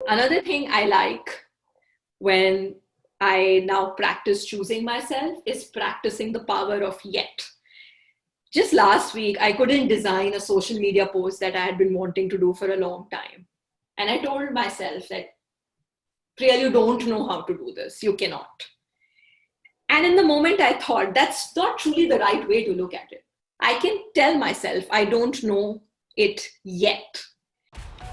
Another thing I like when I now practice choosing myself is practicing the power of yet. Just last week, I couldn't design a social media post that I had been wanting to do for a long time. And I told myself that, Priyal, you don't know how to do this. You cannot. And in the moment, I thought that's not truly the right way to look at it. I can tell myself I don't know it yet.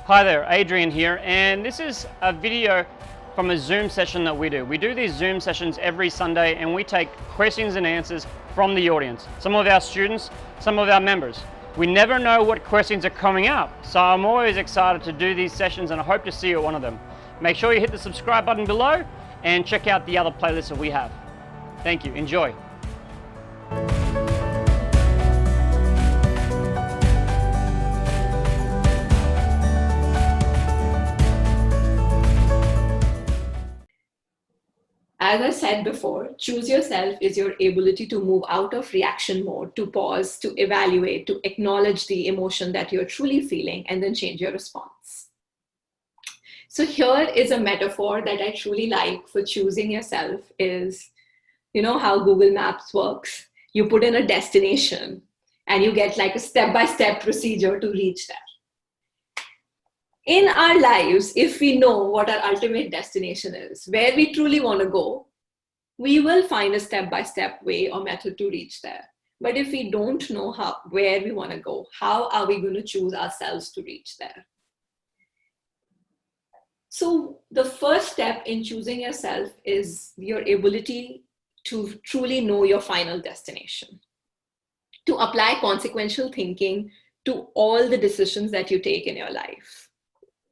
Hi there, Adrian here, and this is a video from a Zoom session that we do. We do these Zoom sessions every Sunday and we take questions and answers from the audience, some of our students, some of our members. We never know what questions are coming up, so I'm always excited to do these sessions and I hope to see you at one of them. Make sure you hit the subscribe button below and check out the other playlists that we have. Thank you, enjoy. As I said before, choose yourself is your ability to move out of reaction mode, to pause, to evaluate, to acknowledge the emotion that you're truly feeling, and then change your response. So here is a metaphor that I truly like for choosing yourself is, you know how Google Maps works? You put in a destination and you get like a step-by-step procedure to reach there. In our lives, if we know what our ultimate destination is, where we truly want to go, we will find a step-by-step way or method to reach there. But if we don't know where we want to go, how are we going to choose ourselves to reach there? So the first step in choosing yourself is your ability to truly know your final destination, to apply consequential thinking to all the decisions that you take in your life.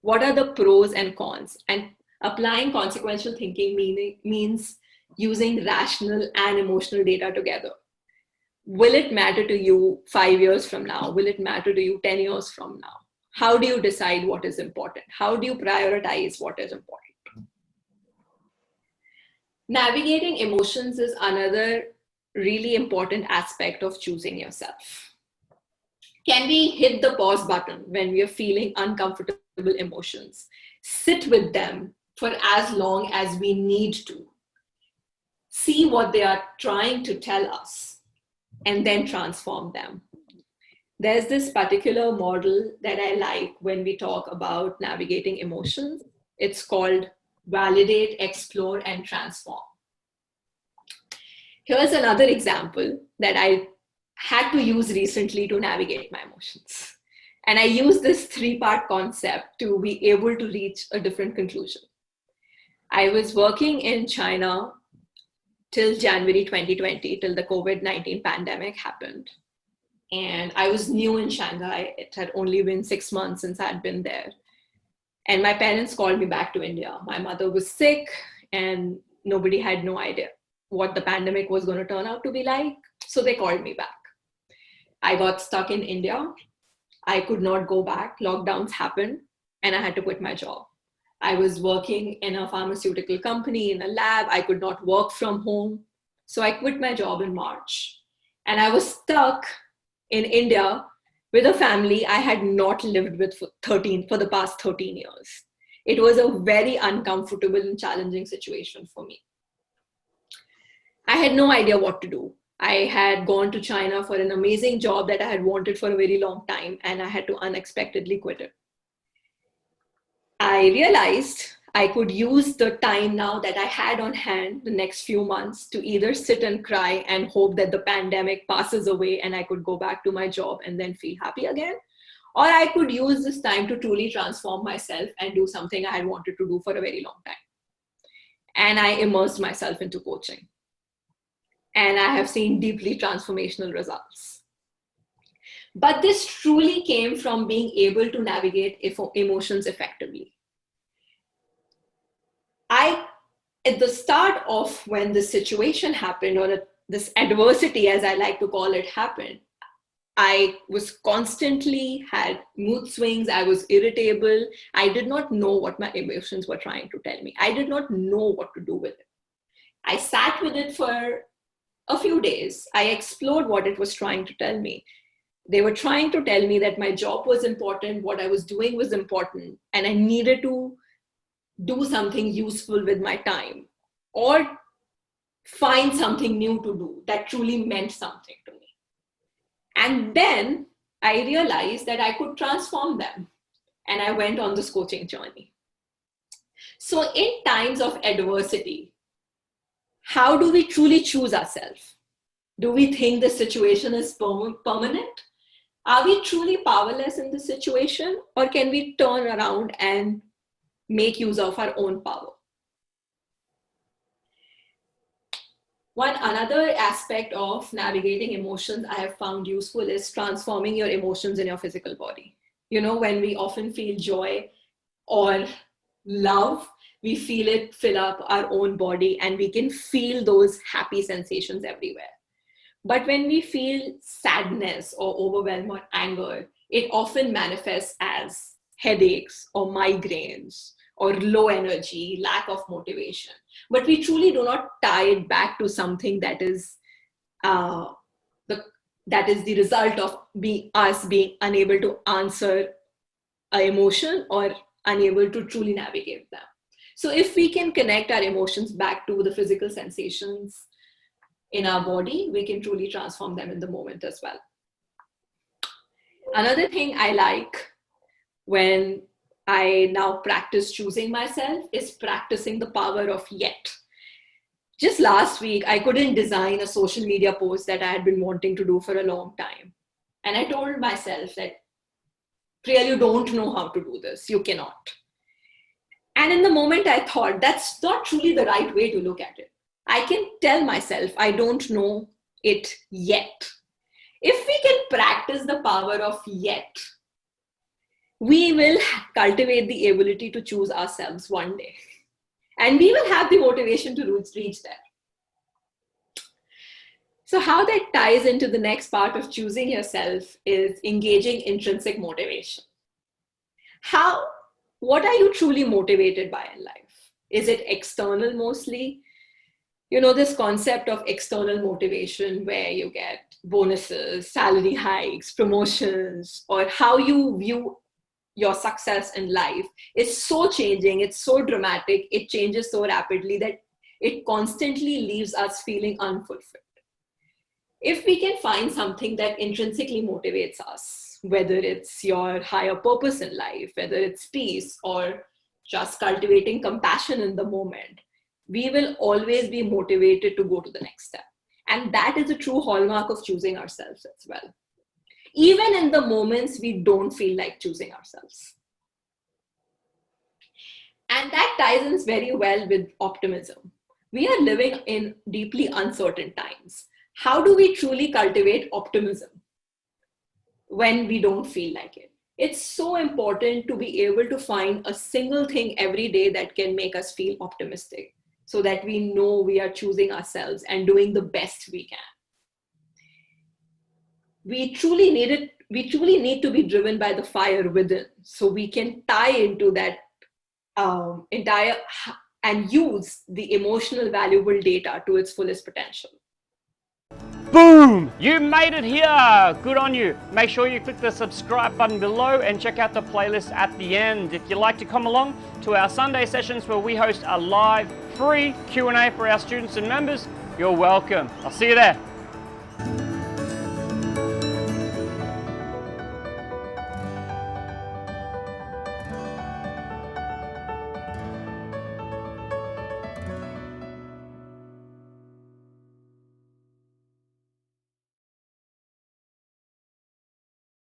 What are the pros and cons? And applying consequential thinking means using rational and emotional data together. Will it matter to you 5 years from now? Will it matter to you 10 years from now? How do you decide what is important? How do you prioritize what is important? Navigating emotions is another really important aspect of choosing yourself. Can we hit the pause button when we are feeling uncomfortable emotions? Sit with them for as long as we need to. See what they are trying to tell us and then transform them. There's this particular model that I like when we talk about navigating emotions. It's called validate, explore, and transform. Here's another example that I had to use recently to navigate my emotions. And I use this 3-part concept to be able to reach a different conclusion. I was working in China till January 2020, till the COVID-19 pandemic happened. And I was new in Shanghai. It had only been 6 months since I'd been there. And my parents called me back to India. My mother was sick and nobody had no idea what the pandemic was going to turn out to be like. So they called me back. I got stuck in India. I could not go back. Lockdowns happened and I had to quit my job. I was working in a pharmaceutical company in a lab. I could not work from home. So I quit my job in March. And I was stuck in India with a family I had not lived with for the past 13 years. It was a very uncomfortable and challenging situation for me. I had no idea what to do. I had gone to China for an amazing job that I had wanted for a very long time, and I had to unexpectedly quit it. I realized I could use the time now that I had on hand the next few months to either sit and cry and hope that the pandemic passes away and I could go back to my job and then feel happy again. Or I could use this time to truly transform myself and do something I had wanted to do for a very long time. And I immersed myself into coaching. And I have seen deeply transformational results. But this truly came from being able to navigate emotions effectively. At the start of when this situation happened, or this adversity, as I like to call it, happened, I was constantly had mood swings. I was irritable. I did not know what my emotions were trying to tell me. I did not know what to do with it. I sat with it for a few days. I explored what it was trying to tell me. They were trying to tell me that my job was important, what I was doing was important, and I needed to do something useful with my time, or find something new to do that truly meant something to me. And then I realized that I could transform them. And I went on this coaching journey. So in times of adversity, how do we truly choose ourselves? Do we think the situation is permanent? Are we truly powerless in the situation? Or can we turn around and make use of our own power? One another aspect of navigating emotions I have found useful is transforming your emotions in your physical body. You know, when we often feel joy or love, we feel it fill up our own body and we can feel those happy sensations everywhere. But when we feel sadness or overwhelm or anger, it often manifests as headaches or migraines or low energy, lack of motivation. But we truly do not tie it back to something that is the result of us being unable to answer an emotion or unable to truly navigate them. So if we can connect our emotions back to the physical sensations in our body, we can truly transform them in the moment as well. Another thing I like when I now practice choosing myself is practicing the power of yet. Just last week, I couldn't design a social media post that I had been wanting to do for a long time. And I told myself that, Priyal, you don't know how to do this. You cannot. And in the moment, I thought that's not truly the right way to look at it. I can tell myself I don't know it yet. If we can practice the power of yet, we will cultivate the ability to choose ourselves one day. And we will have the motivation to reach there. So how that ties into the next part of choosing yourself is engaging intrinsic motivation. What are you truly motivated by in life? Is it external mostly? You know, this concept of external motivation where you get bonuses, salary hikes, promotions, or how you view your success in life is so changing. It's so dramatic. It changes so rapidly that it constantly leaves us feeling unfulfilled. If we can find something that intrinsically motivates us, whether it's your higher purpose in life, whether it's peace or just cultivating compassion in the moment, we will always be motivated to go to the next step. And that is a true hallmark of choosing ourselves as well. Even in the moments we don't feel like choosing ourselves. And that ties in very well with optimism. We are living in deeply uncertain times. How do we truly cultivate optimism when we don't feel like it? It's so important to be able to find a single thing every day that can make us feel optimistic so that we know we are choosing ourselves and doing the best we can. We truly need to be driven by the fire within so we can tie into that entire and use the emotional valuable data to its fullest potential. Boom! You made it here! Good on you. Make sure you click the subscribe button below and check out the playlist at the end. If you'd like to come along to our Sunday sessions where we host a live free Q&A for our students and members, you're welcome. I'll see you there.